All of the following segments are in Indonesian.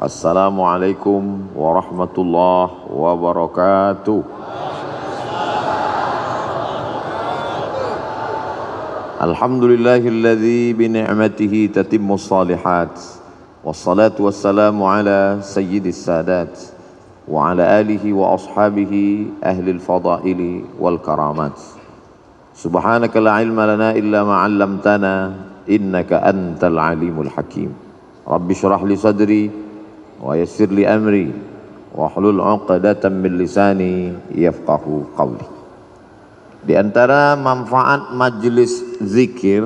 Assalamualaikum warahmatullahi wabarakatuh. Alhamdulillahilladzi bi ni'matihi tatimmus shalihat. Wassalatu wassalamu ala sayyidis sadat wa ala alihi wa ashabihi ahlil fadaili wal karamat. Subhanaka la ilma lana illa ma 'allamtana innaka antal alimul hakim. Rabbi shrah li sadri wa yassir li amri wahlul 'uqdatam min lisani yafqahu qawli. Di antara manfaat majelis zikir,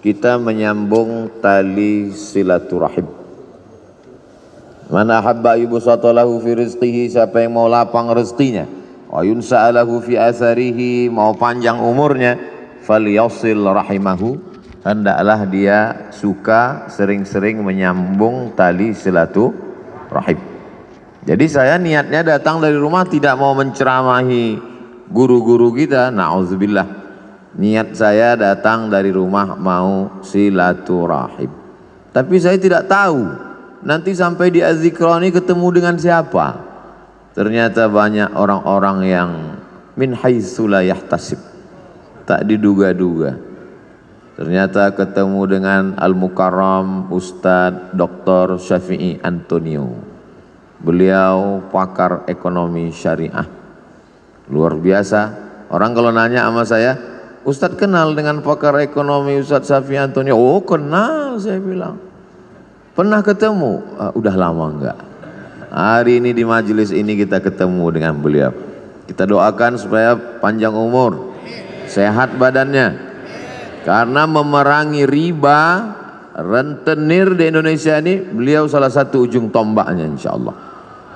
kita menyambung tali silaturahim. Man ahabba yubsatalahu fi rizqihi, siapa yang mau lapang rezekinya, wa yunsa'alahu fi atharihi, mau panjang umurnya, falyasil rahimahu, hendaklah dia suka sering-sering menyambung tali silaturahim. Jadi saya niatnya datang dari rumah tidak mau menceramahi guru-guru kita, na'udzubillah. Niat saya datang dari rumah mau silaturahim. Tapi saya tidak tahu nanti sampai di Az-Zikrani ketemu dengan siapa. Ternyata banyak orang-orang yang min haitsu la yahtasib, tak diduga-duga. Ternyata ketemu dengan Al-Mukarram Ustadz Dr. Syafi'i Antonio. Beliau pakar ekonomi syariah. Luar biasa. Orang kalau nanya sama saya, Ustadz kenal dengan pakar ekonomi Ustadz Syafi'i Antonio? Oh kenal, saya bilang. Pernah ketemu? Udah lama enggak. Hari ini di majelis ini kita ketemu dengan beliau. Kita doakan supaya panjang umur, sehat badannya. Karena memerangi riba, rentenir di Indonesia ini, beliau salah satu ujung tombaknya insya Allah.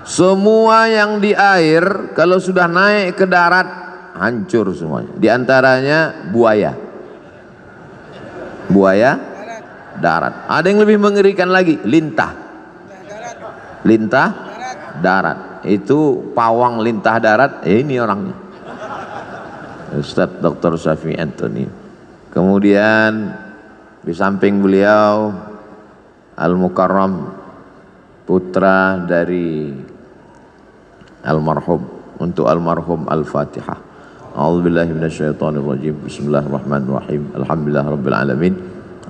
Semua yang di air kalau sudah naik ke darat hancur semuanya. Di antaranya buaya. Buaya darat. Ada yang lebih mengerikan lagi, lintah. Lintah darat. Itu pawang lintah darat, ini orangnya. Ustadz Dr. Syafi'i Antonio. Kemudian di samping beliau Al-Mukarram, putra dari almarhum, untuk almarhum Al-Fatihah. A'udzubillahi minasyaitonirrajim. Bismillahirrahmanirrahim. Alhamdulillahirabbil alamin.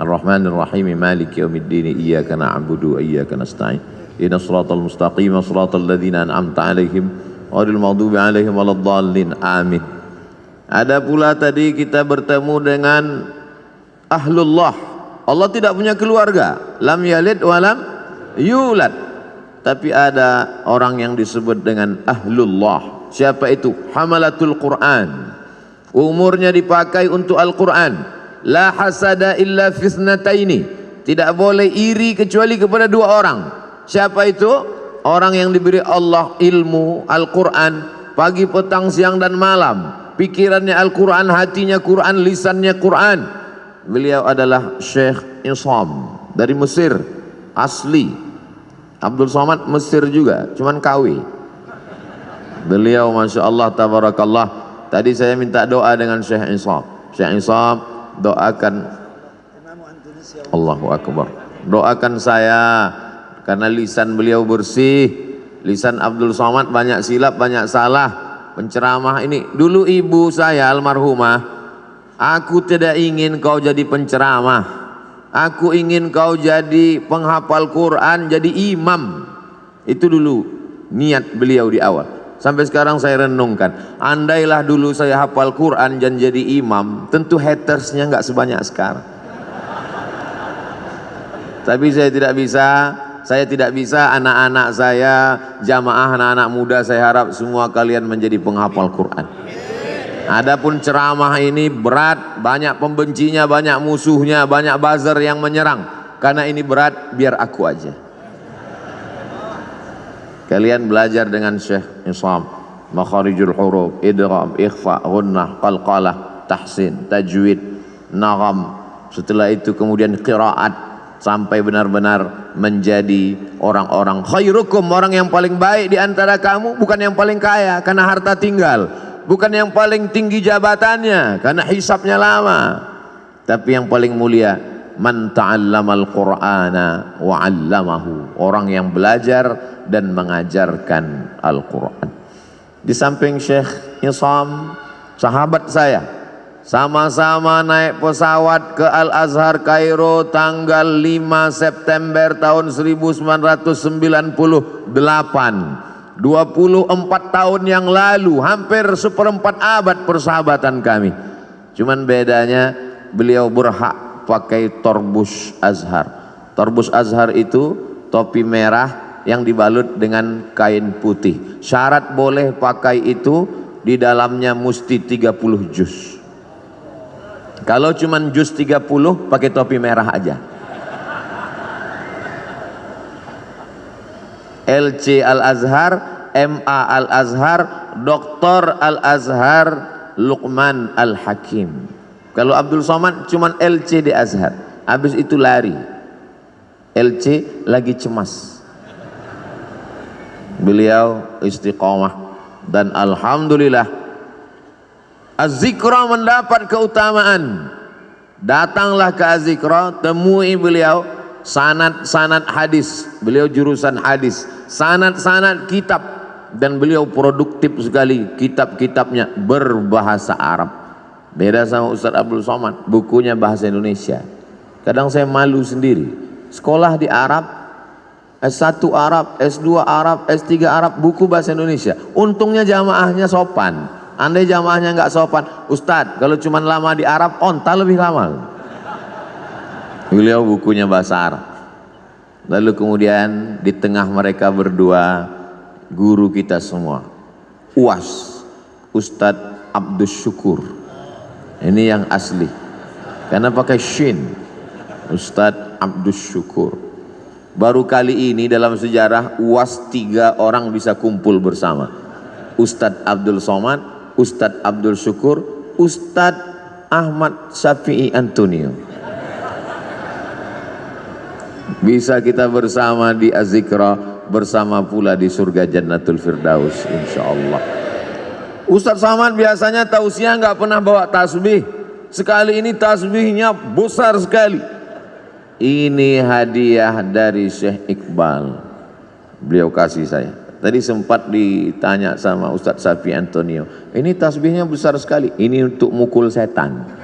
Arrahmanirrahim. Maliki yaumiddin. Iyyaka na'budu wa iyyaka nasta'in. Ihdinas shiratal mustaqim, shiratal ladzina an'amta 'alaihim ghairil maghdubi 'alaihim waladdallin. Amin. Ada pula tadi kita bertemu dengan ahlullah. Allah tidak punya keluarga. Lam yalid wa lam yulad. Tapi ada orang yang disebut dengan ahlullah. Siapa itu? Hamalatul Quran. Umurnya dipakai untuk Al-Quran. La hasada illa fisnataini. Tidak boleh iri kecuali kepada dua orang. Siapa itu? Orang yang diberi Allah ilmu Al-Quran pagi, petang, siang dan malam. Pikirannya Al-Quran, hatinya Quran, lisannya Quran. Beliau adalah Syekh Isam dari Mesir asli. Abdul Somad Mesir juga, cuman KW. Beliau Masya Allah tabarakallah. Tadi saya minta doa dengan Syekh Isam. Syekh Isam doakan, Allahu Akbar, doakan saya karena lisan beliau bersih. Lisan Abdul Somad banyak silap, banyak salah. Penceramah ini, dulu ibu saya almarhumah, aku tidak ingin kau jadi penceramah, aku ingin kau jadi penghafal Quran, jadi imam. Itu dulu niat beliau di awal. Sampai sekarang saya renungkan, andailah dulu saya hafal Quran dan jadi imam, tentu hatersnya nggak sebanyak sekarang. Tapi saya tidak bisa, anak-anak saya, jamaah anak-anak muda, saya harap semua kalian menjadi penghafal Quran. Adapun ceramah ini berat, banyak pembencinya, banyak musuhnya, banyak buzzer yang menyerang. Karena ini berat, biar aku aja. Kalian belajar dengan Syekh Isam, makharijul huruf, idgham, ikhfa, ghunnah, qalqalah, tahsin, tajwid, nagham. Setelah itu kemudian qiraat sampai benar-benar menjadi orang-orang khairukum, orang yang paling baik di antara kamu, bukan yang paling kaya karena harta tinggal, bukan yang paling tinggi jabatannya karena hisabnya lama, tapi yang paling mulia man ta'allamal Qur'ana wa 'allamahu, orang yang belajar dan mengajarkan Al-Qur'an. Di samping Syekh Isam, sahabat saya, sama-sama naik pesawat ke Al-Azhar Kairo tanggal 5 September tahun 1998. 24 tahun yang lalu, hampir seperempat abad persahabatan kami. Cuman bedanya beliau berhak pakai torbus Azhar. Torbus Azhar itu topi merah yang dibalut dengan kain putih. Syarat boleh pakai itu, di dalamnya mesti 30 juz. Kalau cuman juz 30 pakai topi merah aja. LC Al-Azhar, MA Al-Azhar, Dr. Al-Azhar, Luqman Al-Hakim. Kalau Abdul Somad cuman LC di Azhar, habis itu lari. LC lagi cemas. Beliau istiqomah dan alhamdulillah Az-Zikra mendapat keutamaan. Datanglah ke Az-Zikra, temui beliau sanad-sanad hadis. Beliau jurusan hadis, sanad-sanad kitab, dan beliau produktif sekali. Kitab-kitabnya berbahasa Arab. Beda sama Ustaz Abdul Somad, bukunya bahasa Indonesia. Kadang saya malu sendiri. Sekolah di Arab, S1 Arab, S2 Arab, S3 Arab, buku bahasa Indonesia. Untungnya jamaahnya sopan. Andai jamaahnya nggak sopan, Ustadz, kalau cuma lama di Arab, onta lebih lama. Beliau bukunya bahasa Arab. Lalu kemudian di tengah mereka berdua, guru kita semua, UAS, Ustadz Abdus Syukur. Ini yang asli, karena pakai shin, Ustadz Abdus Syukur. Baru kali ini dalam sejarah UAS 3 orang bisa kumpul bersama. Ustadz Abdul Somad, Ustadz Abdul Syukur, Ustadz Ahmad Syafi'i Antonio. Bisa kita bersama di Az-Zikra, bersama pula di surga Jannatul Firdaus, insyaallah. Ustadz Somad biasanya tausiah nggak pernah bawa tasbih. Sekali ini tasbihnya besar sekali. Ini hadiah dari Syekh Iqbal, beliau kasih saya. Tadi sempat ditanya sama Ustadz Syafi'i Antonio, ini tasbihnya besar sekali. Ini untuk mukul setan.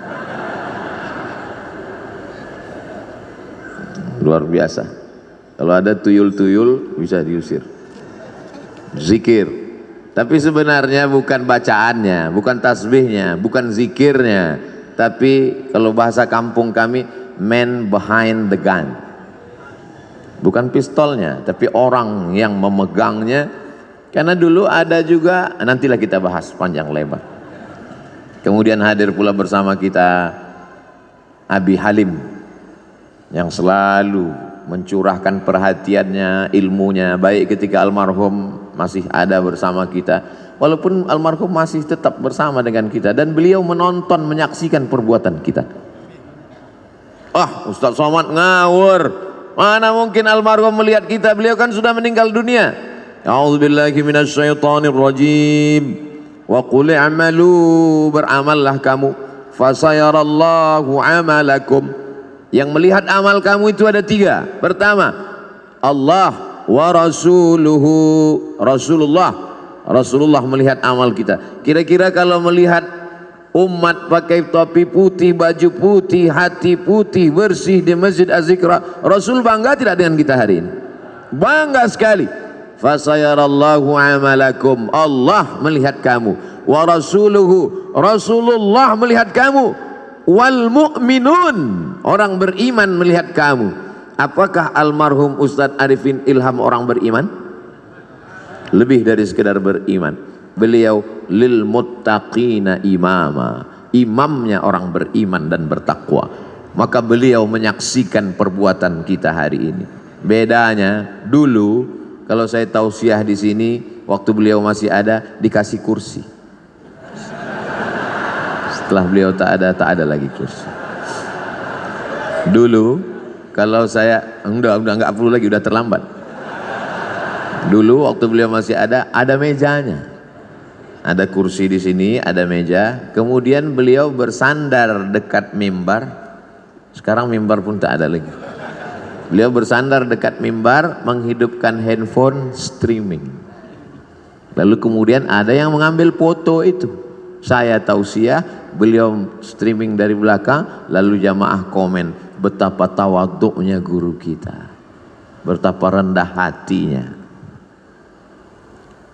Luar biasa. Kalau ada tuyul-tuyul bisa diusir. Zikir. Tapi sebenarnya bukan bacaannya, bukan tasbihnya, bukan zikirnya. Tapi kalau bahasa kampung kami, man behind the gun. Bukan pistolnya, tapi orang yang memegangnya. Karena dulu ada juga, nantilah kita bahas panjang lebar. Kemudian hadir pula bersama kita Abi Halim, yang selalu mencurahkan perhatiannya, ilmunya, baik ketika almarhum masih ada bersama kita, walaupun almarhum masih tetap bersama dengan kita, dan beliau menonton, menyaksikan perbuatan kita. Ustadz Somad ngawur, mana mungkin almarhum melihat kita, beliau kan sudah meninggal dunia. A'udzubillahi minasyaitonir rajim. Wa qul i'malu, beramallah kamu, fasayarallahu amalakum. Yang melihat amal kamu itu ada 3. Pertama, Allah wa rasuluhu, Rasulullah melihat amal kita. Kira-kira kalau melihat umat pakai topi putih, baju putih, hati putih, bersih di Masjid Az-Zikra, Rasul bangga tidak dengan kita hari ini? Bangga sekali. Fasayarallahu amalakum, Allah melihat kamu, wa rasuluhu, Rasulullah melihat kamu, wal mu'minun, orang beriman melihat kamu. Apakah almarhum Ustadz Arifin Ilham orang beriman? Lebih dari sekedar beriman. Beliau lil muttaqina imama, imamnya orang beriman dan bertakwa. Maka beliau menyaksikan perbuatan kita hari ini. Bedanya dulu, kalau saya tausiah di sini, waktu beliau masih ada, dikasih kursi. Setelah beliau tak ada lagi kursi. Dulu kalau saya udah nggak perlu lagi, udah terlambat. Dulu waktu beliau masih ada mejanya, ada kursi di sini, ada meja. Kemudian beliau bersandar dekat mimbar Sekarang mimbar pun tak ada lagi. Beliau bersandar dekat mimbar, menghidupkan handphone streaming. Lalu kemudian ada yang mengambil foto itu. Saya tausiah, beliau streaming dari belakang, lalu jamaah komen, betapa tawaduknya guru kita, betapa rendah hatinya.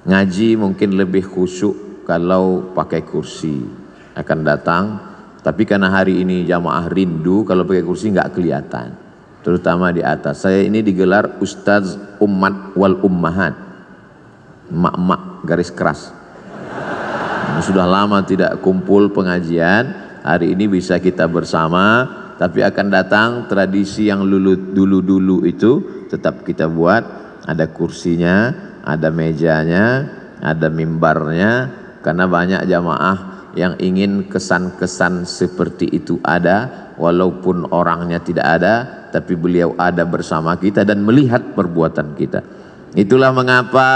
Ngaji mungkin lebih khusyuk kalau pakai kursi akan datang, tapi karena hari ini jamaah rindu, kalau pakai kursi nggak kelihatan, terutama di atas. Saya ini digelar Ustaz Ummat wal Ummahat, emak-emak garis keras. Sudah lama tidak kumpul pengajian, hari ini bisa kita bersama, tapi akan datang tradisi yang dulu-dulu itu tetap kita buat. Ada kursinya, ada mejanya, ada mimbarnya, karena banyak jamaah yang ingin kesan-kesan seperti itu ada, walaupun orangnya tidak ada, tapi beliau ada bersama kita dan melihat perbuatan kita. Itulah mengapa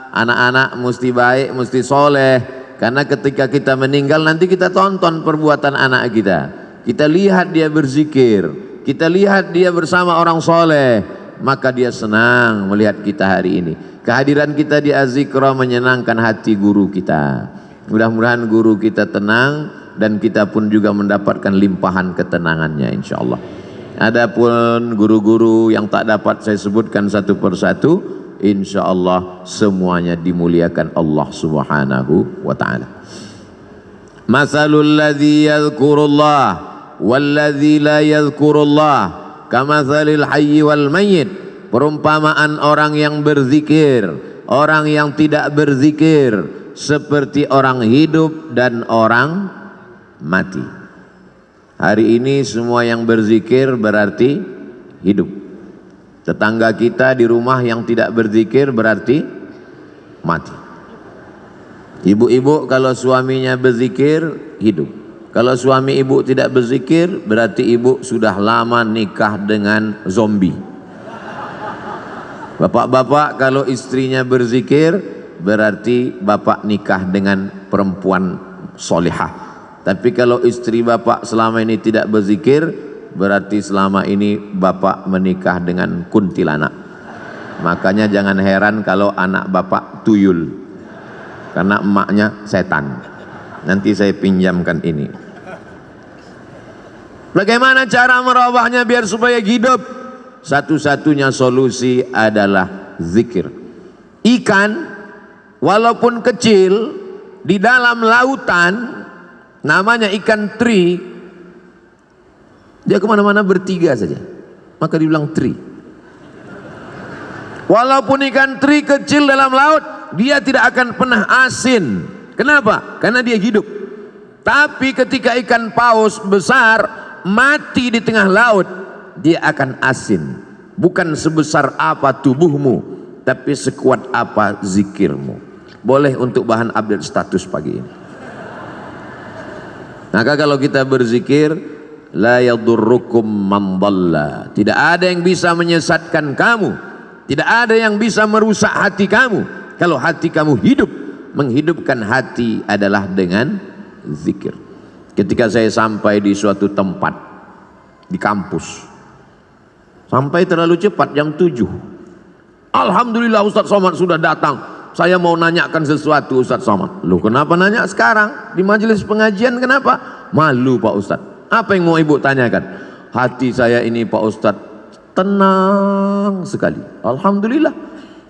anak-anak mesti baik, mesti soleh, karena ketika kita meninggal nanti kita tonton perbuatan anak kita. Kita lihat dia berzikir, kita lihat dia bersama orang soleh, maka dia senang melihat kita hari ini. Kehadiran kita di Az-Zikra menyenangkan hati guru kita. Mudah-mudahan guru kita tenang dan kita pun juga mendapatkan limpahan ketenangannya insyaallah. Adapun guru-guru yang tak dapat saya sebutkan satu persatu, insyaallah semuanya dimuliakan Allah Subhanahu wa taala. Masalul ladzi yadhkurullah wal ladzi la yadhkurullah kamatsalil hayyi wal mayyit. Perumpamaan orang yang berzikir, orang yang tidak berzikir, seperti orang hidup dan orang mati. Hari ini semua yang berzikir berarti hidup. Tetangga kita di rumah yang tidak berzikir berarti mati. Ibu-ibu kalau suaminya berzikir hidup. Kalau suami ibu tidak berzikir berarti ibu sudah lama nikah dengan zombie. Bapak-bapak kalau istrinya berzikir berarti bapak nikah dengan perempuan solihah. Tapi kalau istri bapak selama ini tidak berzikir berarti selama ini bapak menikah dengan kuntilanak. Makanya jangan heran kalau anak bapak tuyul, karena emaknya setan. Nanti saya pinjamkan ini. Bagaimana cara merubahnya biar supaya hidup? Satu-satunya solusi adalah zikir. Ikan walaupun kecil di dalam lautan, namanya ikan teri, dia kemana-mana bertiga saja, maka dibilang teri. Walaupun ikan teri kecil dalam laut, dia tidak akan pernah asin. Kenapa? Karena dia hidup. Tapi ketika ikan paus besar mati di tengah laut, dia akan asin. Bukan sebesar apa tubuhmu, tapi sekuat apa zikirmu. Boleh untuk bahan update status pagi ini. Maka kalau kita berzikir, la yadurrukum man dhalla, tidak ada yang bisa menyesatkan kamu, tidak ada yang bisa merusak hati kamu. Kalau hati kamu hidup, menghidupkan hati adalah dengan zikir. Ketika saya sampai di suatu tempat di kampus, sampai terlalu cepat jam 7. Alhamdulillah Ustaz Somad sudah datang. Saya mau nanyakan sesuatu Ustaz Somad. Loh, kenapa nanya sekarang? Di majelis pengajian kenapa? Malu Pak Ustaz. Apa yang mau ibu tanyakan? Hati saya ini Pak Ustaz tenang sekali. Alhamdulillah.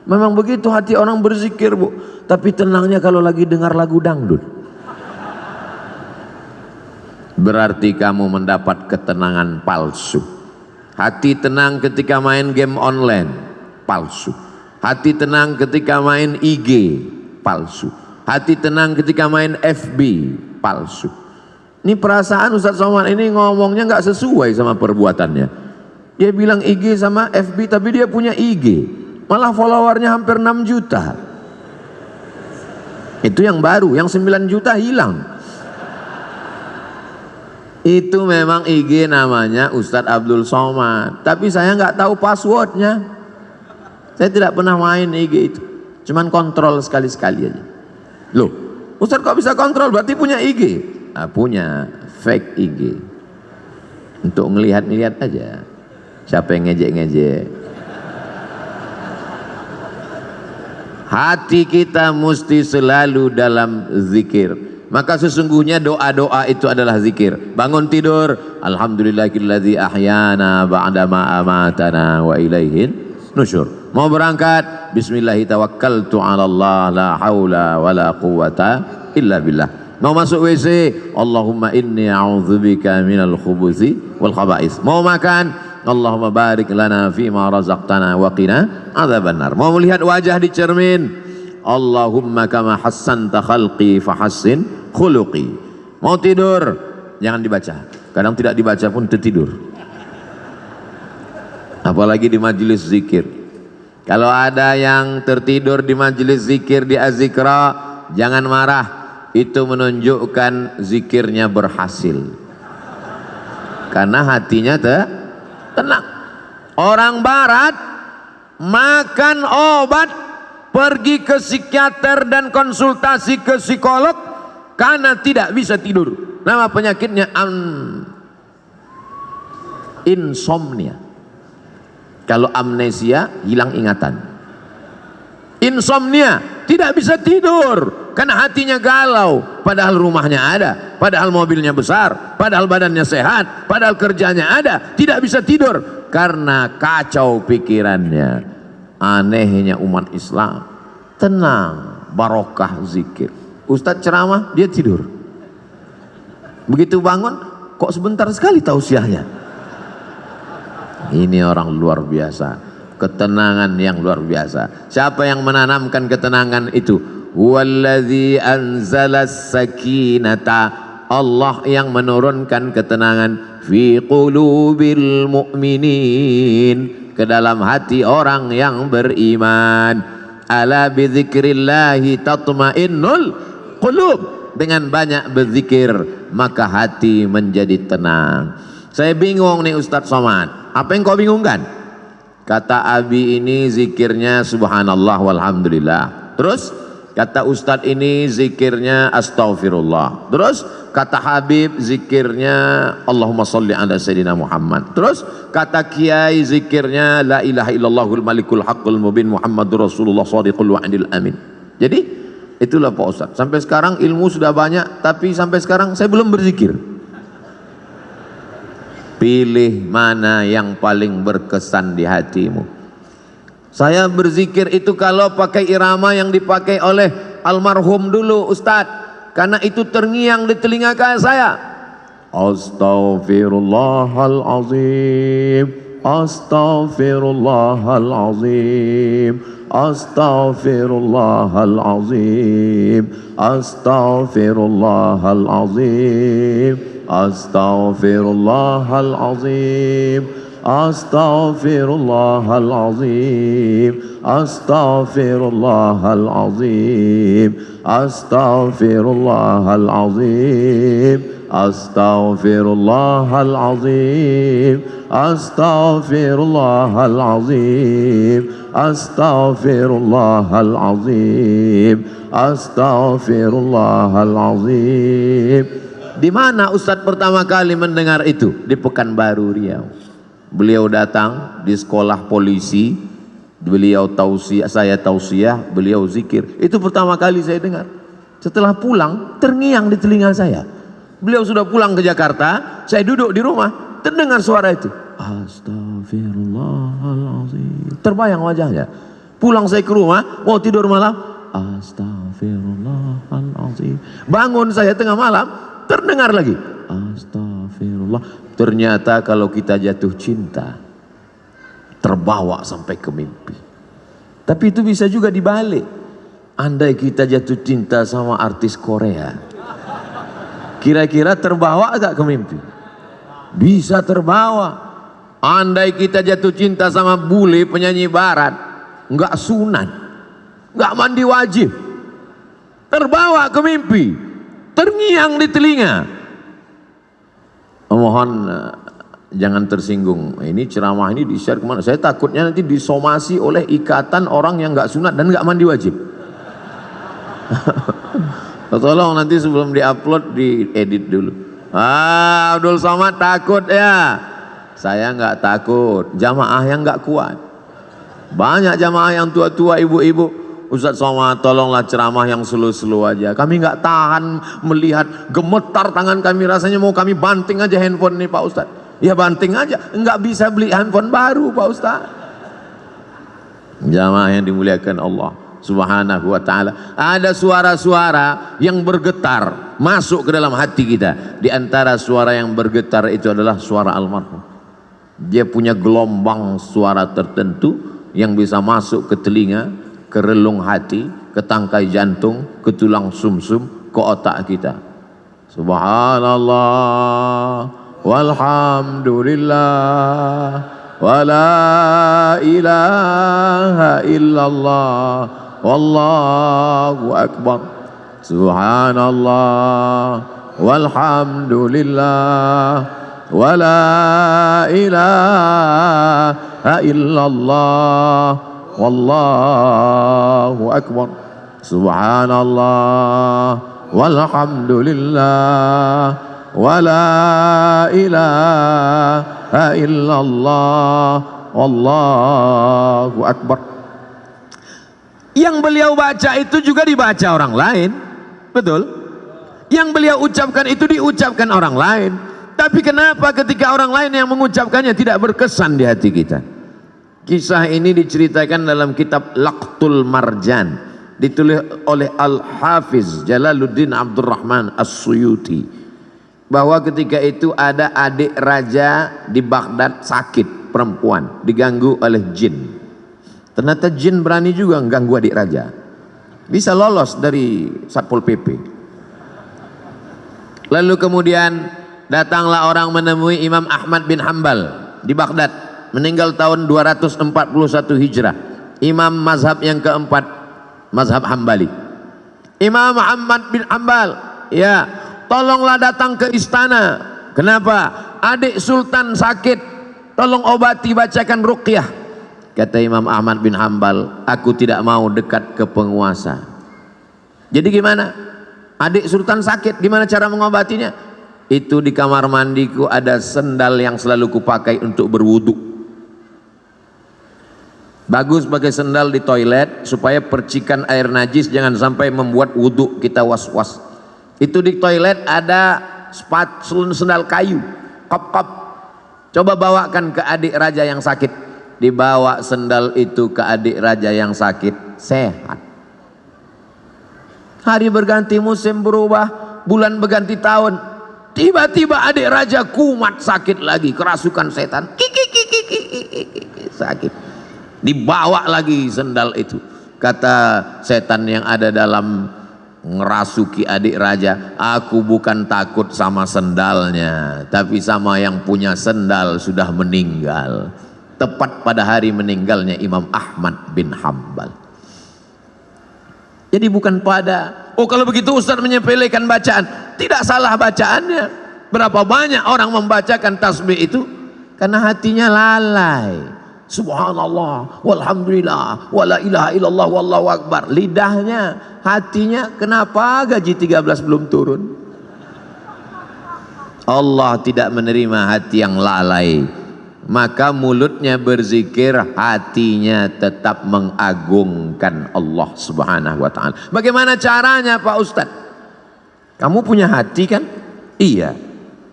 Memang begitu hati orang berzikir bu. Tapi tenangnya kalau lagi dengar lagu dangdut. Berarti kamu mendapat ketenangan palsu. Hati tenang ketika main game online, palsu. Hati tenang ketika main IG, palsu. Hati tenang ketika main FB, palsu. Ini perasaan Ustaz Somad ini ngomongnya nggak sesuai sama perbuatannya. Dia bilang IG sama FB, tapi dia punya IG, malah followernya hampir 6 juta. Itu yang baru, yang 9 juta hilang. Itu memang IG namanya Ustadz Abdul Somad, tapi saya nggak tahu passwordnya. Saya tidak pernah main IG itu, cuman kontrol sekali-sekali aja. Loh, Ustadz kok bisa kontrol? Berarti punya IG? Ah, punya fake IG. untuk ngelihat-ngelihat aja siapa yang ngejek-ngejek. Hati kita mesti selalu dalam zikir. Maka sesungguhnya doa-doa itu adalah zikir. Bangun tidur, alhamdulillahilladzi ahyana ba'dama amatana wa ilaihin nusyur. Mau berangkat, bismillahi tawakkaltu 'ala Allah la haula wala quwata illa billah. Mau masuk WC, Allahumma inni a'udzubika minal khubuthi wal khaba'is. Mau makan, Allahumma barik lana fima razaqtana wa qina adzabannar. Mau melihat wajah di cermin, Allahumma kama hassanta khalqi fahassin khuluqi. Mau tidur, jangan dibaca. Kadang tidak dibaca pun tertidur. Apalagi di majelis zikir. Kalau ada yang tertidur di majelis zikir di azikra, jangan marah. Itu menunjukkan zikirnya berhasil. Karena hatinya tenang. Orang barat makan obat, pergi ke psikiater dan konsultasi ke psikolog karena tidak bisa tidur. Nama penyakitnya insomnia. Kalau amnesia, hilang ingatan. Insomnia, tidak bisa tidur karena hatinya galau, padahal rumahnya ada, padahal mobilnya besar, padahal badannya sehat, padahal kerjanya ada, tidak bisa tidur karena kacau pikirannya. Anehnya umat Islam, tenang, barokah zikir. Ustadz ceramah, dia tidur. Begitu bangun, kok sebentar sekali tausiahnya. Ini orang luar biasa, ketenangan yang luar biasa. Siapa yang menanamkan ketenangan itu? Huwallazi anzalas sakinata, Allah yang menurunkan ketenangan fi qulubil mu'minin, ke dalam hati orang yang beriman. Ala bidzikrillahi tatmainnul qulub, dengan banyak berzikir maka hati menjadi tenang. Saya bingung nih Ustadz Somad, apa yang kau bingungkan? Kata Abi ini zikirnya subhanallah walhamdulillah. Terus kata Ustadz ini zikirnya astaghfirullah. Terus kata Habib zikirnya Allahumma sholli ala sayyidina Muhammad. Terus kata Kiai zikirnya la ilaha illallahul malikul haqqul mubin Muhammadur Rasulullah shadiqul wa'dil amin. Jadi itulah Pak Ustadz. Sampai sekarang ilmu sudah banyak, tapi sampai sekarang saya belum berzikir. Pilih mana yang paling berkesan di hatimu. Saya berzikir itu kalau pakai irama yang dipakai oleh almarhum dulu Ustadz, karena itu terngiang di telinga saya. Astaghfirullahalazim, astaghfirullahalazim, astaghfirullahalazim, astaghfirullahalazim, astaghfirullahalazim, astaghfirullahalazim, astaghfirullahalazim, astaghfirullahalazim, astaghfirullahalazim, astaghfirullahalazim, astaghfirullahalazim, astaghfirullahalazim. Di mana Ustadz pertama kali mendengar itu? Di Pekanbaru Riau. Beliau datang di sekolah polisi, beliau tausiah, saya tausiah, beliau zikir. Itu pertama kali saya dengar. Setelah pulang, terngiang di telinga saya. Beliau sudah pulang ke Jakarta, saya duduk di rumah, terdengar suara itu. Astaghfirullahaladzim. Terbayang wajahnya. Pulang saya ke rumah, mau tidur malam, astaghfirullahaladzim. Bangun saya tengah malam, terdengar lagi astagfirullah. Ternyata kalau kita jatuh cinta, terbawa sampai ke mimpi. Tapi itu bisa juga dibalik. Andai kita jatuh cinta sama artis Korea, kira-kira terbawa agak ke mimpi? Bisa terbawa. Andai kita jatuh cinta sama bule penyanyi barat, nggak sunat, nggak mandi wajib, terbawa ke mimpi, terngiang di telinga. Mohon jangan tersinggung. Ini ceramah ini di-share kemana? Saya takutnya nanti disomasi oleh ikatan orang yang nggak sunat dan nggak mandi wajib. Tolong nanti sebelum diupload diedit dulu. Abdul Somad takut ya. Saya nggak takut, jamaah yang nggak kuat. Banyak jamaah yang tua-tua, ibu-ibu, Ustaz Somad tolonglah ceramah yang slow-slow aja. Kami nggak tahan melihat, gemetar tangan kami, rasanya mau kami banting aja handphone nih Pak Ustaz. Ya banting aja, nggak bisa beli handphone baru Pak Ustaz. Jamaah yang dimuliakan Allah Subhanahu wa ta'ala, ada suara-suara yang bergetar masuk ke dalam hati kita. Di antara suara yang bergetar itu adalah suara almarhum. Dia punya gelombang suara tertentu yang bisa masuk ke telinga, ke relung hati, ke tangkai jantung, ke tulang sumsum, ke otak kita. Subhanallah walhamdulillah wala ilaha illallah wallahu akbar. Subhanallah walhamdulillah wala ilaha illallah wallahu akbar. Subhanallah walhamdulillah wala ilaha illallah wallahu akbar. Yang beliau baca itu juga dibaca orang lain, betul? Yang beliau ucapkan itu diucapkan orang lain. Tapi kenapa ketika orang lain yang mengucapkannya tidak berkesan di hati kita? Kisah ini diceritakan dalam kitab Laqtul Marjan, ditulis oleh Al-Hafiz Jalaluddin Abdurrahman As-Suyuti, bahwa ketika itu ada adik raja di Baghdad sakit, perempuan, diganggu oleh jin. Ternyata jin berani juga mengganggu adik raja, bisa lolos dari Satpol PP. Lalu kemudian datanglah orang menemui Imam Ahmad bin Hambal di Baghdad, meninggal tahun 241 Hijrah, imam mazhab yang keempat, mazhab Hambali. Imam Ahmad bin Hambal, ya, tolonglah datang ke istana. Kenapa? Adik sultan sakit, tolong obati, bacakan ruqyah. Kata Imam Ahmad bin Hambal, aku tidak mau dekat ke penguasa. Jadi gimana? Adik sultan sakit, gimana cara mengobatinya? Itu di kamar mandiku ada sendal yang selalu kupakai untuk berwudu. Bagus pakai sendal di toilet supaya percikan air najis jangan sampai membuat wudu kita was-was. Itu di toilet ada sendal kayu, kop-kop. Coba bawakan ke adik raja yang sakit. Dibawa sendal itu ke adik raja yang sakit, sehat. Hari berganti, musim berubah, bulan berganti tahun, tiba-tiba adik raja kumat sakit lagi, kerasukan setan, sakit. Dibawa lagi sendal itu. Kata setan yang ada dalam ngerasuki adik raja, aku bukan takut sama sendalnya, tapi sama yang punya sendal sudah meninggal. Tepat pada hari meninggalnya Imam Ahmad bin Hambal. Jadi bukan pada, oh kalau begitu Ustaz menyepelekan bacaan. Tidak salah bacaannya. Berapa banyak orang membacakan tasbih itu karena hatinya lalai. Subhanallah walhamdulillah wala ilaha illallah wallahu akbar. Lidahnya, hatinya kenapa gaji 13 belum turun? Allah tidak menerima hati yang lalai. Maka mulutnya berzikir, hatinya tetap mengagungkan Allah Subhanahu wa ta'ala. Bagaimana caranya Pak Ustadz? Kamu punya hati kan? Iya.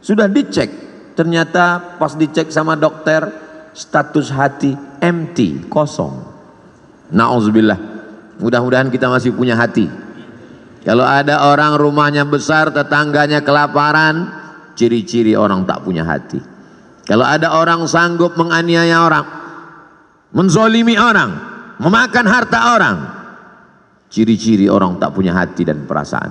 Sudah dicek. Ternyata pas dicek sama dokter, status hati empty, kosong. Na'udzubillah. Mudah-mudahan kita masih punya hati. Kalau ada orang rumahnya besar, tetangganya kelaparan, ciri-ciri orang tak punya hati. Kalau ada orang sanggup menganiaya orang, menzolimi orang, memakan harta orang, ciri-ciri orang tak punya hati dan perasaan.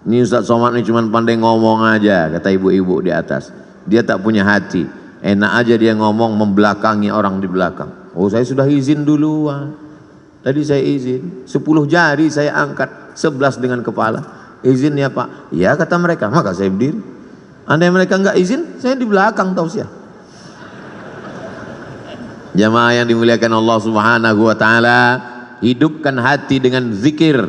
Ini Ustaz Somad ini cuma pandai ngomong aja, kata ibu-ibu di atas. Dia tak punya hati. Enak aja dia ngomong membelakangi orang di belakang. Oh saya sudah izin duluan. Tadi saya izin, 10 jari saya angkat, 11 dengan kepala. Izin ya Pak? Ya kata mereka, maka saya berdiri. Andai mereka enggak izin, saya di belakang tausiah. Jamaah yang dimuliakan Allah Subhanahu wa ta'ala, hidupkan hati dengan zikir.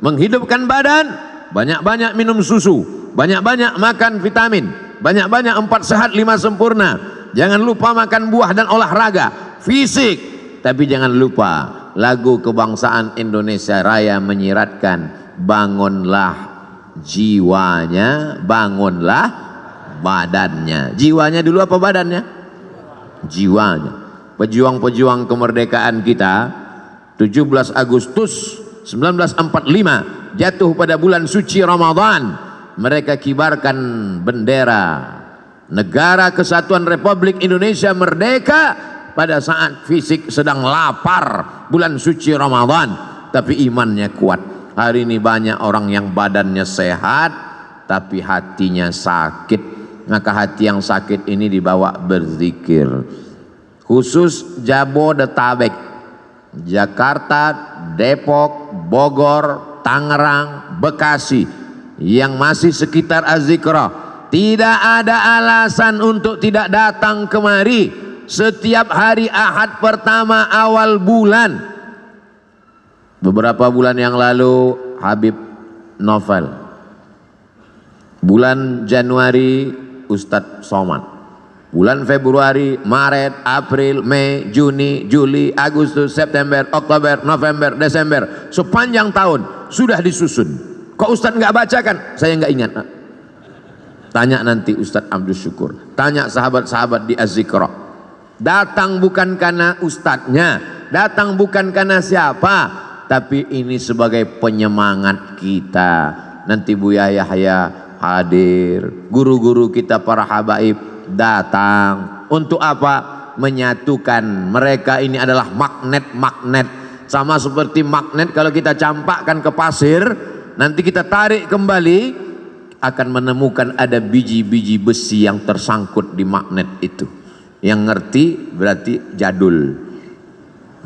Menghidupkan badan, banyak-banyak minum susu. banyak-banyak makan vitamin, banyak-banyak 4 sehat 5 sempurna. Jangan lupa makan buah dan olahraga fisik. Tapi jangan lupa lagu kebangsaan Indonesia Raya menyiratkan, bangunlah jiwanya, bangunlah badannya. Jiwanya dulu apa badannya? Jiwanya. Pejuang-pejuang kemerdekaan kita 17 Agustus 1945 jatuh pada bulan suci Ramadan. Mereka kibarkan bendera Negara Kesatuan Republik Indonesia merdeka pada saat fisik sedang lapar bulan suci Ramadan, tapi imannya kuat. Hari ini banyak orang yang badannya sehat tapi hatinya sakit. Maka hati yang sakit ini dibawa berzikir. Khusus Jabodetabek, Jakarta, Depok, Bogor, Tangerang, Bekasi yang masih sekitar Az-Zikra, tidak ada alasan untuk tidak datang kemari setiap hari Ahad pertama awal bulan. Beberapa bulan yang lalu Habib Novel, bulan Januari Ustadz Somad, bulan Februari, Maret, April, Mei, Juni, Juli, Agustus, September, Oktober, November, Desember, sepanjang tahun sudah disusun. Kok Ustadz nggak bacakan? Saya nggak ingat. Tanya nanti Ustadz Abdul Syukur, tanya sahabat-sahabat di Az-Zikra. Datang bukan karena ustadznya, datang bukan karena siapa, tapi ini sebagai penyemangat kita. Nanti Buya Yahya hadir, guru-guru kita para habaib datang. Untuk apa? Menyatukan. Mereka ini adalah magnet-magnet. Sama seperti magnet kalau kita campakkan ke pasir, nanti kita tarik kembali, akan menemukan ada biji-biji besi yang tersangkut di magnet itu. Yang ngerti berarti jadul.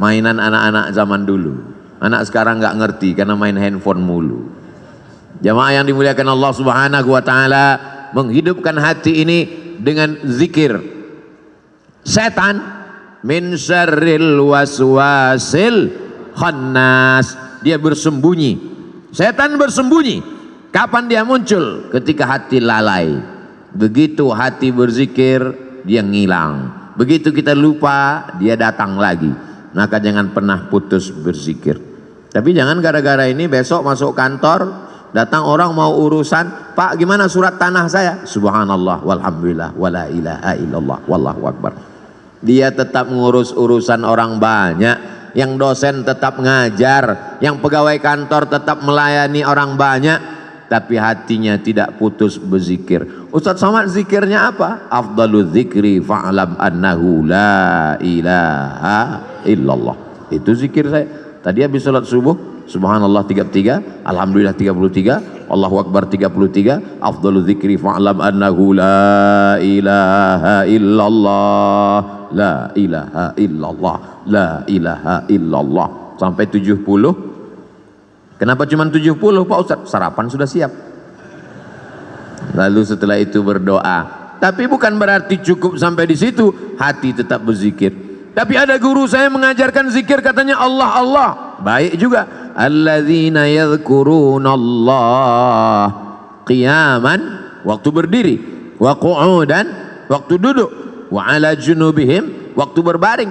Mainan anak-anak zaman dulu. Anak sekarang nggak ngerti karena main handphone mulu. Jamaah yang dimuliakan Allah Subhanahu wa taala, menghidupkan hati ini dengan zikir. Setan min syarril waswasil khannas, dia bersembunyi. Setan bersembunyi. Kapan dia muncul? Ketika hati lalai. Begitu hati berzikir, dia ngilang. Begitu kita lupa, dia datang lagi. Maka jangan pernah putus berzikir. Tapi jangan gara-gara ini besok masuk kantor, datang orang mau urusan, Pak gimana surat tanah saya? Subhanallah walhamdulillah wala ilaha illallah wallahu akbar. Dia tetap ngurus urusan orang banyak. Yang dosen tetap ngajar, yang pegawai kantor tetap melayani orang banyak, tapi hatinya tidak putus berzikir. Ustadz Somad zikirnya apa? Afdalul zikri fa'lam annahu la ilaha illallah. Itu zikir saya. Tadi habis salat subuh, subhanallah 33, alhamdulillah 33, Allahu akbar 33, afdalul zikri fa'lam annahu la ilaha illallah, la ilaha illallah, la ilaha illallah, sampai 70. Kenapa cuma 70 Pak Ustadz? Sarapan sudah siap. Lalu setelah itu berdoa. Tapi bukan berarti cukup sampai di situ, hati tetap berzikir. Tapi ada guru saya mengajarkan zikir, katanya Allah Allah. Baik juga. Alladzina yadhkurunallah qiyaman, waktu berdiri, wa qu'udan, waktu duduk, wa ala junubihim, waktu berbaring.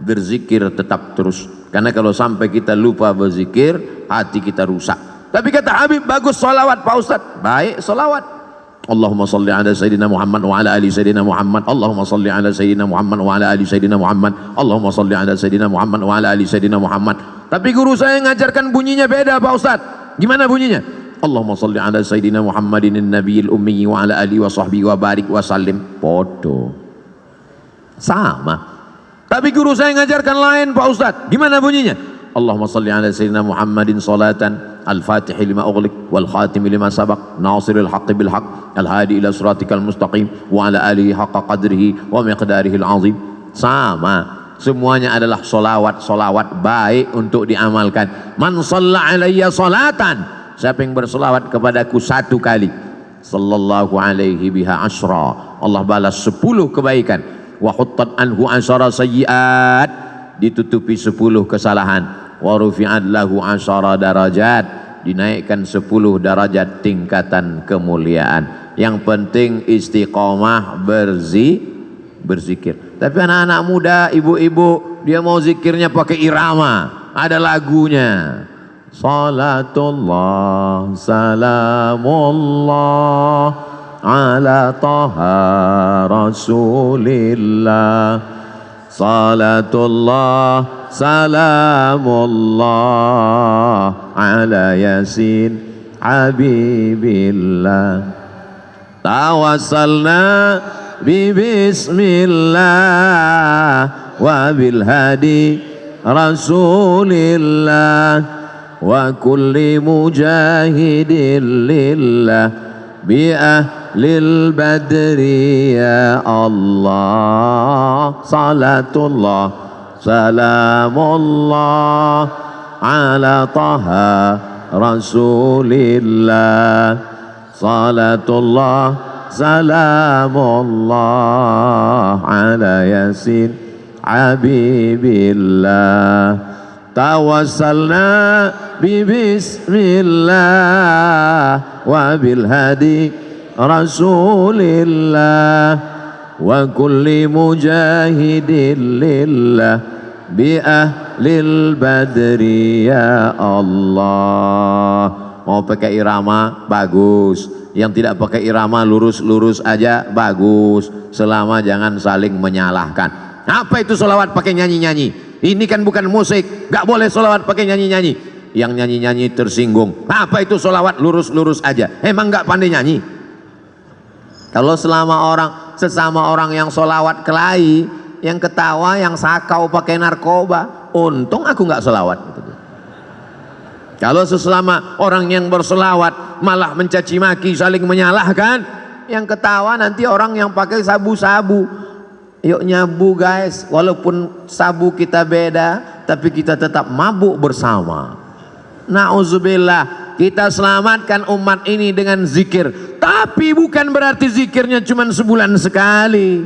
Berzikir tetap terus. Karena kalau sampai kita lupa berzikir, hati kita rusak. Tapi kata Habib, bagus solawat Pak Ustadz. Baik solawat. Allahumma salli ala Sayyidina Muhammad wa ala ali Sayyidina Muhammad. Allahumma salli ala Sayyidina Muhammad wa ala ali Sayyidina Muhammad. Allahumma salli ala Sayyidina Muhammad wa ala ali Sayyidina Muhammad. Tapi guru saya ngajarkan bunyinya beda Pak Ustadz. Gimana bunyinya? Allahumma salli ala Sayyidina Muhammadin nabiyil ummi wa ala ali wa sahbihi wa barik wa sallim. Podo. Sama. Tapi guru saya ngajarkan lain Pak Ustadz. Gimana bunyinya? Allahumma salli ala Sayyidina Muhammadin salatan al-fatihi lima ughliq wal khatimi lima sabaq nasiril haqqi bil haqq al hadi ila siratikal mustaqim wa ala alihi haqqa qadrihi wa miqdarihi al azim. Sama, semuanya adalah solawat baik untuk diamalkan. Man shalla alayya salatan, siapa yang bersolawat kepadaku 1 kali, sallallahu alaihi biha asyra, Allah balas 10 kebaikan. Wa huttat anhu asyara sayyiat, ditutupi 10 kesalahan. Wa rufi'at lahu 10 darajat, dinaikkan 10 derajat tingkatan kemuliaan. Yang penting istiqomah berzikir. Tapi anak-anak muda, ibu-ibu, dia mau zikirnya pakai irama, ada lagunya. Salatullah salamullah ala taha rasulillah. Salatullah salamullah ala yasin habibillah. Tawassalna bismillah wa bil hadi rasulillah wa kulli mujahidin lillah bi ahlil badri ya Allah. Salatullah salamullah ala taha rasulillah. Salatullah salamullah ala yasin habibillah. Tawassalna bismillah wa bil hadi rasulillah wa kulli mujahidin lillah bi ahlil badri ya Allah. Mau pakai irama bagus, yang tidak pakai irama lurus-lurus aja bagus, selama jangan saling menyalahkan. Apa itu sholawat pakai nyanyi-nyanyi? Ini kan bukan musik, gak boleh sholawat pakai nyanyi-nyanyi. Yang nyanyi-nyanyi tersinggung. Apa itu sholawat lurus-lurus aja? Emang gak pandai nyanyi? Kalau sesama orang yang sholawat kelahi, yang ketawa, yang sakau pakai narkoba, untung aku gak sholawat. Kalau sesama orang yang bersolawat malah mencaci maki, saling menyalahkan, yang ketawa nanti orang yang pakai sabu-sabu. Yuk nyabu guys, walaupun sabu kita beda, tapi kita tetap mabuk bersama. Na'udzubillah, kita selamatkan umat ini dengan zikir. Tapi bukan berarti zikirnya cuma sebulan sekali.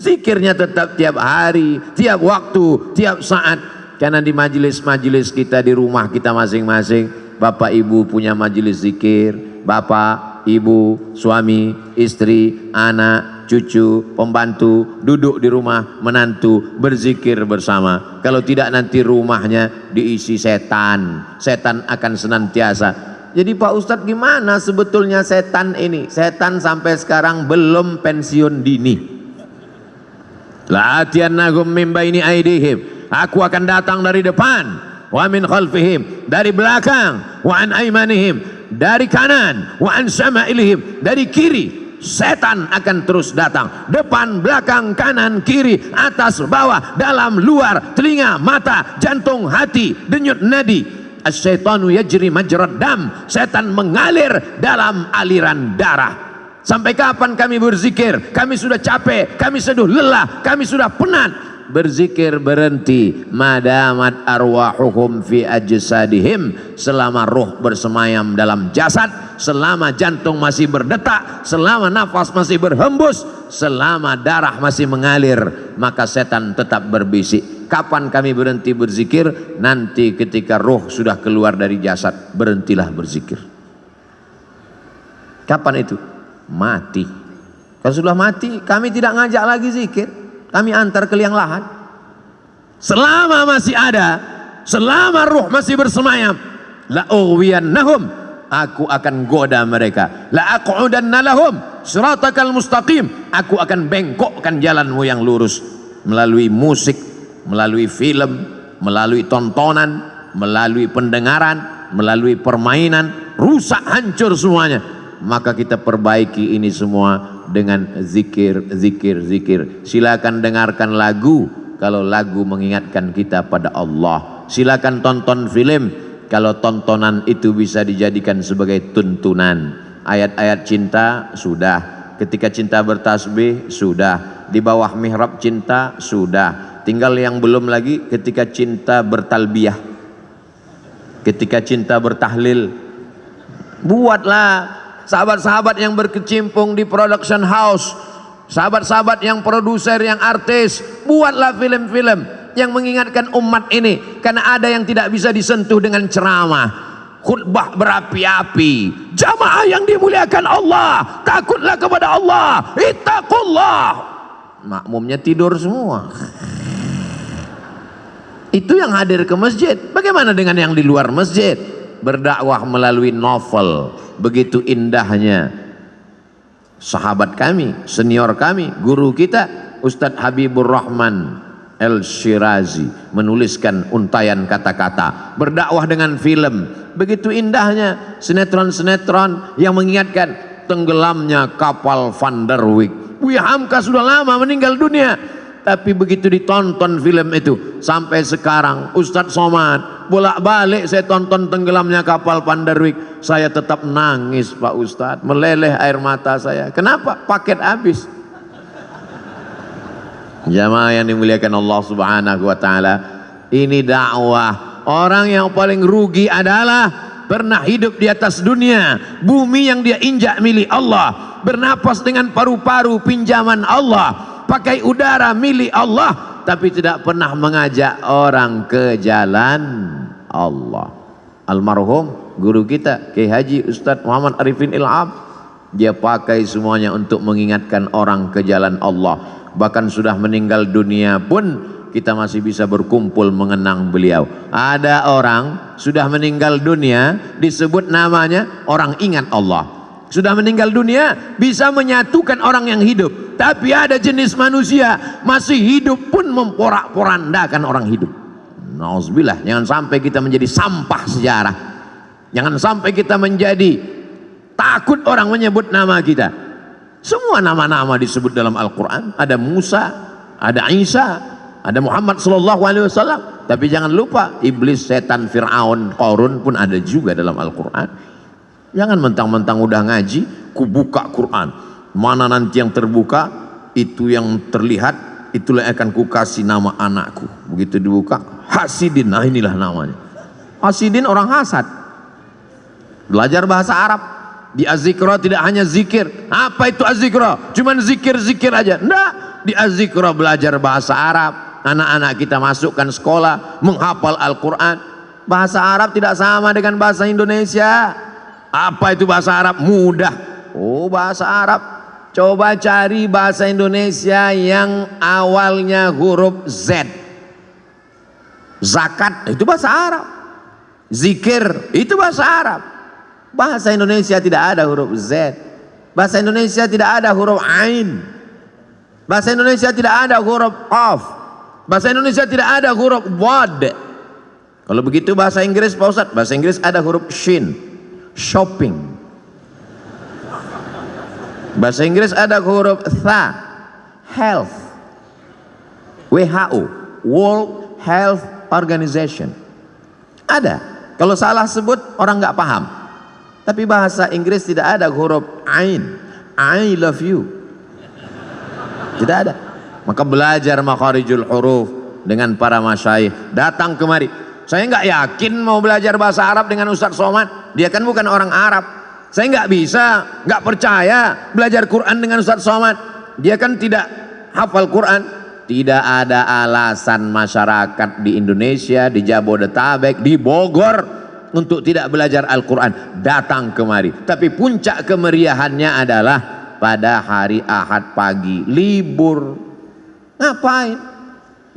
Zikirnya tetap tiap hari, tiap waktu, tiap saat. Karena di majelis-majelis kita, di rumah kita masing-masing, bapak ibu punya majelis zikir. Bapak, ibu, suami, istri, anak, cucu, pembantu, duduk di rumah, menantu, berzikir bersama. Kalau tidak nanti rumahnya diisi setan. Setan akan senantiasa. Jadi Pak Ustadz, gimana sebetulnya setan ini? Setan sampai sekarang belum pensiun dini. La'atiyannahum min baini aidihim, aku akan datang dari depan, wa min khalfihim, dari belakang, wa an aimanihim, dari kanan, wa an syama'ilihim, dari kiri. Setan akan terus datang, depan, belakang, kanan, kiri, atas, bawah, dalam, luar, telinga, mata, jantung, hati, denyut nadi. Asyaitanu yajri majrad dam, setan mengalir dalam aliran darah. Sampai kapan kami berzikir? Kami sudah capek, kami sudah lelah, kami sudah penat. Berzikir berhenti, madamat arwahuhum fi ajsadihim, selama ruh bersemayam dalam jasad, selama jantung masih berdetak, selama nafas masih berhembus, selama darah masih mengalir, maka setan tetap berbisik. Kapan kami berhenti berzikir? Nanti ketika ruh sudah keluar dari jasad, berhentilah berzikir. Kapan itu? Mati. Kalau sudah mati, kami tidak ngajak lagi zikir, kami antar ke liang lahat. Selama masih ada, selama ruh masih bersemayam, la ughwiyannahum, aku akan goda mereka. La aqudanna lahum siratakal mustaqim, aku akan bengkokkan jalanmu yang lurus. Melalui musik, melalui film, melalui tontonan, melalui pendengaran, melalui permainan, rusak hancur semuanya. Maka kita perbaiki ini semua dengan zikir, zikir, zikir. Silakan dengarkan lagu kalau lagu mengingatkan kita pada Allah. Silakan tonton film kalau tontonan itu bisa dijadikan sebagai tuntunan. Ayat-ayat cinta sudah, ketika cinta bertasbih sudah, di bawah mihrab cinta sudah. Tinggal yang belum lagi ketika cinta bertalbiyah, ketika cinta bertahlil. Buatlah sahabat-sahabat yang berkecimpung di production house, sahabat-sahabat yang produser, yang artis, buatlah film-film yang mengingatkan umat ini. Karena ada yang tidak bisa disentuh dengan ceramah, khutbah berapi-api, jamaah yang dimuliakan Allah, takutlah kepada Allah, ittaqullah. Makmumnya tidur semua. Itu yang hadir ke masjid. Bagaimana dengan yang di luar masjid? Berdakwah melalui novel. Begitu indahnya sahabat kami, senior kami, guru kita Ustadz Habibur Rahman El-Shirazi menuliskan untayan kata-kata. Berdakwah dengan film. Begitu indahnya sinetron-sinetron yang mengingatkan tenggelamnya kapal Van der Wijk. Buya Hamka sudah lama meninggal dunia, tapi begitu ditonton film itu sampai sekarang Ustadz Somad bolak-balik saya tonton tenggelamnya kapal Van der Wijk, saya tetap nangis Pak Ustadz, meleleh air mata saya. Kenapa? Paket habis. Jamaah yang dimuliakan Allah Subhanahu wa taala, ini dakwah. Orang yang paling rugi adalah pernah hidup di atas dunia, bumi yang dia injak milik Allah, bernapas dengan paru-paru pinjaman Allah, pakai udara milik Allah, tapi tidak pernah mengajak orang ke jalan Allah. Almarhum guru kita Kiai Haji Ustadz Muhammad Arifin Ilham, dia pakai semuanya untuk mengingatkan orang ke jalan Allah. Bahkan sudah meninggal dunia pun kita masih bisa berkumpul mengenang beliau. Ada orang sudah meninggal dunia disebut namanya orang ingat Allah. Sudah meninggal dunia bisa menyatukan orang yang hidup. Tapi ada jenis manusia masih hidup pun memporak-porandakan orang hidup. Nauzubillah, jangan sampai kita menjadi sampah sejarah. Jangan sampai kita menjadi takut orang menyebut nama kita. Semua nama-nama disebut dalam Al-Quran. Ada Musa, ada Isa, ada Muhammad sallallahu alaihi wasallam. Tapi jangan lupa iblis, setan, Fir'aun, Qarun pun ada juga dalam Al-Quran. Jangan mentang-mentang udah ngaji, ku buka Quran. Mana nanti yang terbuka, itu yang terlihat, itulah yang akan ku kasih nama anakku. Begitu dibuka, Hasidin, nah inilah namanya. Hasidin orang hasad. Belajar bahasa Arab. Di Az-Zikra tidak hanya zikir. Apa itu Az-Zikra? Cuman zikir-zikir aja. Enggak. Di Az-Zikra belajar bahasa Arab. Anak-anak kita masukkan sekolah, menghafal Al-Quran. Bahasa Arab tidak sama dengan bahasa Indonesia. Apa itu bahasa Arab? Mudah. Oh, bahasa Arab. Coba cari bahasa Indonesia yang awalnya huruf Z. Zakat itu bahasa Arab. Zikir itu bahasa Arab. Bahasa Indonesia tidak ada huruf Z. Bahasa Indonesia tidak ada huruf Ain. Bahasa Indonesia tidak ada huruf Qaf. Bahasa Indonesia tidak ada huruf Wad. Kalau begitu bahasa Inggris Pak Ustadz, bahasa Inggris ada huruf Shin. Shopping. Bahasa Inggris ada huruf Tha. Health. WHO, World Health Organization. Ada. Kalau salah sebut orang nggak paham. Tapi bahasa Inggris tidak ada huruf Ain. I love you. Tidak ada. Maka belajar makharijul huruf dengan para masyayikh. Datang kemari. Saya nggak yakin mau belajar bahasa Arab dengan Ustaz Somad. Dia kan bukan orang Arab. Saya nggak bisa, nggak percaya belajar Quran dengan Ustaz Somad. Dia kan tidak hafal Quran. Tidak ada alasan masyarakat di Indonesia, di Jabodetabek, di Bogor untuk tidak belajar Al-Quran. Datang kemari. Tapi puncak kemeriahannya adalah pada hari Ahad pagi, libur. Ngapain?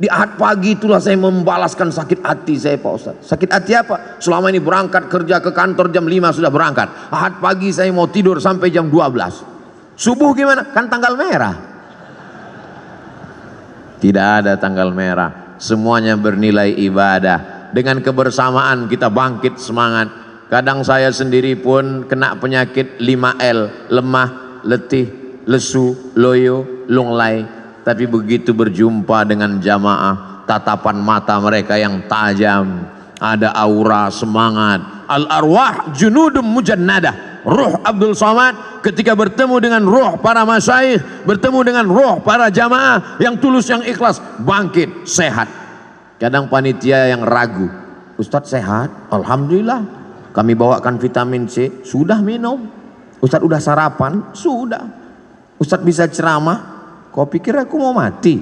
Di Ahad pagi itulah saya membalaskan sakit hati saya Pak Ustaz. Sakit hati apa? Selama ini berangkat kerja ke kantor jam 5 sudah berangkat. Ahad pagi saya mau tidur sampai jam 12. Subuh gimana? Kan tanggal merah. Tidak ada tanggal merah. Semuanya bernilai ibadah. Dengan kebersamaan kita bangkit semangat. Kadang saya sendiri pun kena penyakit 5L, lemah, letih, lesu, loyo, lunglai. Tapi begitu berjumpa dengan jamaah, tatapan mata mereka yang tajam, ada aura semangat. Al-arwah junudum mujannadah. Ruh Abdul Somad ketika bertemu dengan ruh para masyayikh, bertemu dengan ruh para jamaah yang tulus, yang ikhlas, bangkit, sehat. Kadang panitia yang ragu, Ustadz sehat? Alhamdulillah. Kami bawakan vitamin C, sudah minum. Ustadz udah sarapan? Sudah. Ustadz bisa ceramah? Kau pikir aku mau mati?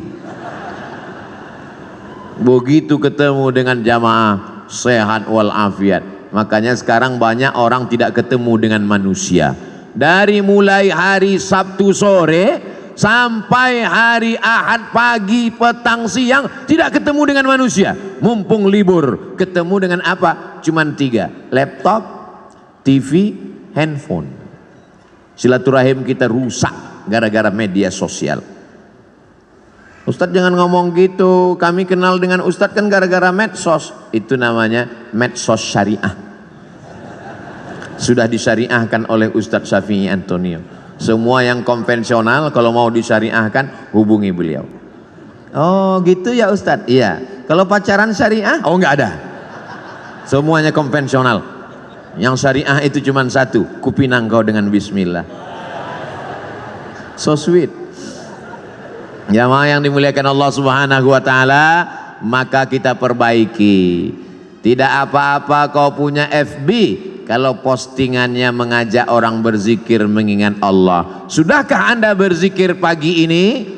Begitu ketemu dengan jamaah sehat walafiat. Makanya sekarang banyak orang tidak ketemu dengan manusia. Dari mulai hari Sabtu sore sampai hari Ahad pagi, petang, siang tidak ketemu dengan manusia. Mumpung libur, ketemu dengan apa? Cuman 3, laptop, TV, handphone. Silaturahim kita rusak gara-gara media sosial. Ustadz jangan ngomong gitu, kami kenal dengan Ustadz kan gara-gara medsos. Itu namanya medsos syariah. Sudah disyariahkan oleh Ustadz Syafi'i Antonio. Semua yang konvensional kalau mau disyariahkan hubungi beliau. Oh gitu ya Ustadz? Iya. Kalau pacaran syariah? Oh nggak ada. Semuanya konvensional. Yang syariah itu cuma 1, kupinang kau dengan bismillah. So sweet. Jamaah yang dimuliakan Allah Subhanahu wa taala, maka kita perbaiki. Tidak apa-apa kau punya FB kalau postingannya mengajak orang berzikir mengingat Allah. Sudahkah Anda berzikir pagi ini?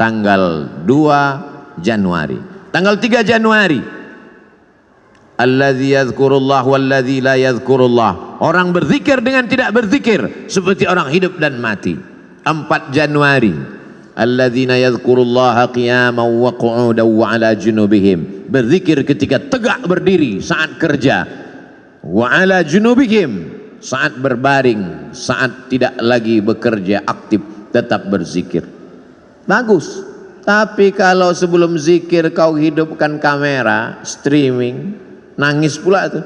Tanggal 2 Januari. Tanggal 3 Januari. Alladzi yadhkurullah walladzi la yadhkurullah. Orang berzikir dengan tidak berzikir seperti orang hidup dan mati. 4 Januari. Alladzina yadhkurullaha qiyaman wa qu'udan wa 'ala junubihim. Berzikir ketika tegak berdiri saat kerja. Wa 'ala junubihim, saat berbaring, saat tidak lagi bekerja aktif tetap berzikir. Bagus. Tapi kalau sebelum zikir kau hidupkan kamera, streaming, nangis pula tuh.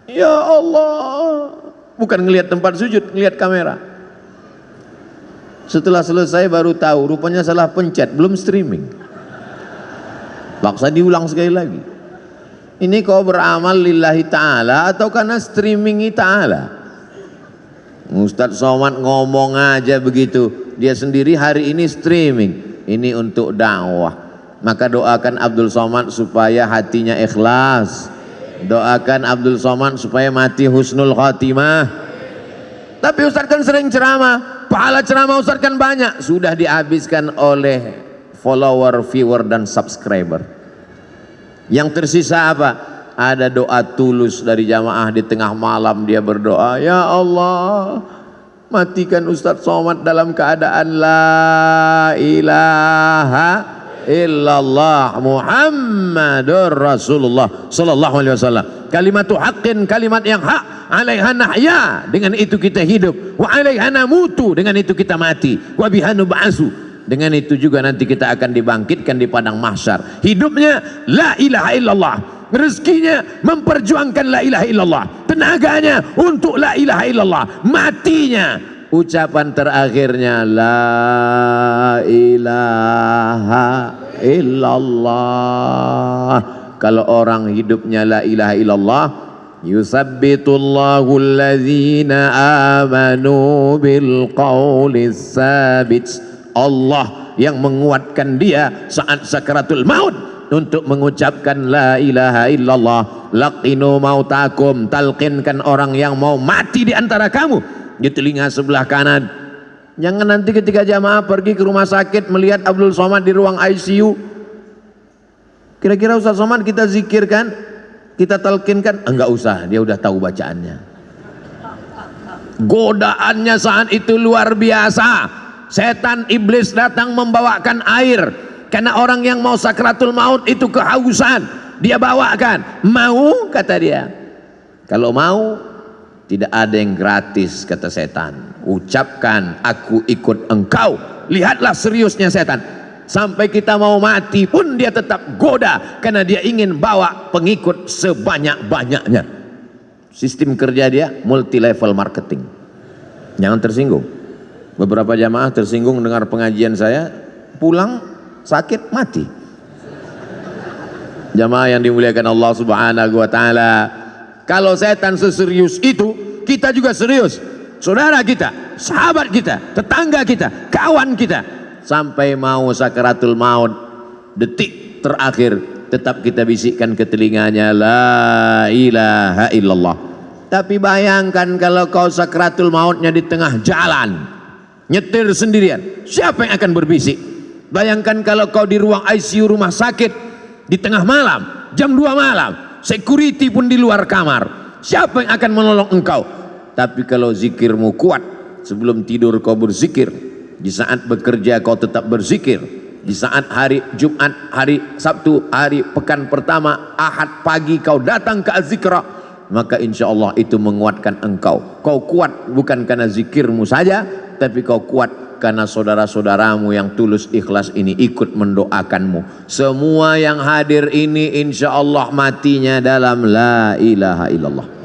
Ya Allah. Bukan ngelihat tempat sujud, ngelihat kamera. Setelah selesai baru tahu rupanya salah pencet, belum streaming. Paksa diulang sekali lagi. Ini kau beramal lillahi ta'ala atau karena streamingi ta'ala? Ustadz Somad ngomong aja begitu, dia sendiri hari ini streaming. Ini untuk dakwah. Maka doakan Abdul Somad supaya hatinya ikhlas. Doakan Abdul Somad supaya mati husnul khatimah. Tapi Ustadz kan sering ceramah, pahala ceramah Ustadz kan banyak, sudah dihabiskan oleh follower, viewer dan subscriber. Yang tersisa apa? Ada doa tulus dari jamaah di tengah malam dia berdoa, ya Allah matikan Ustadz Somad dalam keadaan la ilaha illallah Muhammadur Rasulullah sallallahu alaihi wasallam. Kalimatu haqqin, kalimat yang hak, alaiha nahya, dengan itu kita hidup, wa alaiha namutu, dengan itu kita mati, wa biha nub'atsu, dengan itu juga nanti kita akan dibangkitkan di padang mahsyar. Hidupnya la ilaha illallah, rezekinya memperjuangkan la ilaha illallah, tenaganya untuk la ilaha illallah, matinya ucapan terakhirnya la ilaha illallah. Kalau orang hidupnya la ilaha illallah, yusabbitullahu alladzina amanu bil qaulis sabit. Allah yang menguatkan dia saat sakaratul maut untuk mengucapkan la ilaha illallah. Laqinu mautakum, talqinkan orang yang mau mati di antara kamu di telinga sebelah kanan. Jangan nanti ketika jamaah pergi ke rumah sakit melihat Abdul Somad di ruang ICU, kira-kira Ustaz Somad kita zikirkan, kita talqinkan, enggak usah, dia udah tahu bacaannya. Godaannya saat itu luar biasa. Setan iblis datang membawakan air, karena orang yang mau sakratul maut itu kehausan, dia bawakan. Mau, kata dia. Kalau mau, tidak ada yang gratis, kata setan. Ucapkan aku ikut engkau. Lihatlah seriusnya setan. Sampai kita mau mati pun dia tetap goda, karena dia ingin bawa pengikut sebanyak-banyaknya. Sistem kerja dia multi level marketing. Jangan tersinggung. Beberapa jamaah tersinggung dengar pengajian saya, pulang sakit mati. Jamaah yang dimuliakan Allah Subhanahu wa taala, kalau setan seserius itu, kita juga serius. Saudara kita, sahabat kita, tetangga kita, kawan kita, sampai mau sakaratul maut, detik terakhir tetap kita bisikkan ke telinganya la ilaha illallah. Tapi bayangkan kalau kau sakaratul mautnya di tengah jalan, nyetir sendirian, siapa yang akan berbisik? Bayangkan kalau kau di ruang ICU rumah sakit di tengah malam, jam 2 malam, security pun di luar kamar. Siapa yang akan menolong engkau? Tapi kalau zikirmu kuat, sebelum tidur kau berzikir, di saat bekerja kau tetap berzikir, di saat hari Jumat, hari Sabtu, hari pekan pertama, Ahad pagi kau datang ke Az-Zikra, maka insya Allah itu menguatkan engkau. Kau kuat bukan karena zikirmu saja, tapi kau kuat karena saudara-saudaramu yang tulus ikhlas ini ikut mendoakanmu. Semua yang hadir ini insya Allah matinya dalam la ilaha illallah.